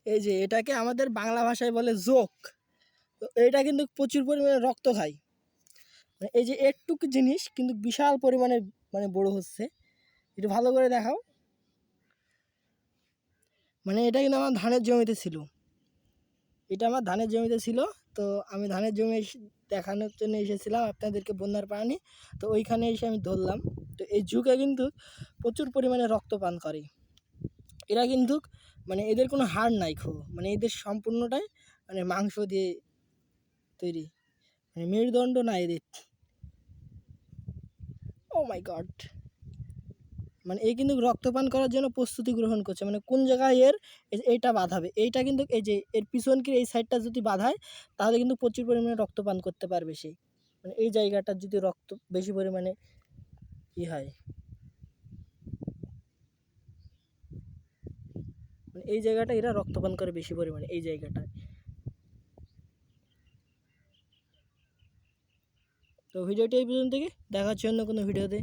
এই যে এটাকে আমাদের বাংলা ভাষায় বলে জোক। তো এটা কিন্তু প্রচুর পরিমাণে রক্ত খায়। মানে এই যে একটুকু জিনিস কিন্তু বিশাল পরিমাণে মানে বড় হচ্ছে। একটু ভালো করে দেখাও। মানে এটা কিন্তু আমার ধানের জমিতে ছিল। এটা আমার ধানের জমিতে ছিল। তো আমি ধানের জমি দেখানোর জন্য এসেছিলাম আপনাদেরকে বন্যার পানি। তো ওইখানে এসে আমি ধরলাম। তো এই জুকে কিন্তু প্রচুর পরিমাণে রক্ত পান করে। এরা কিন্তু মানে এদের কোনো হাড় নাই মানে এদের সম্পূর্ণটাই মানে মাংস দিয়ে তৈরি। মানে মেরুদণ্ড নাই এদের। ও মাই গড! মানে এই কিন্তু রক্তপান করার জন্য প্রস্তুতি গ্রহণ করছে। মানে কোন জায়গায় এইটা বাঁধাবে, এইটা কিন্তু এই যে এর পিছনকে এই সাইডটা যদি বাঁধায় তাহলে কিন্তু প্রচুর পরিমাণে রক্তপান করতে পারবে সে। মানে এই জায়গাটার যদি রক্ত বেশি পরিমাণে হয়, মানে এই জায়গাটা এরা রক্তপান করে বেশি পরিমাণে এই জায়গাটায়। তো ভিডিওটি এই পর্যন্ত থেকে, দেখা হচ্ছে অন্য কোনো ভিডিওতে।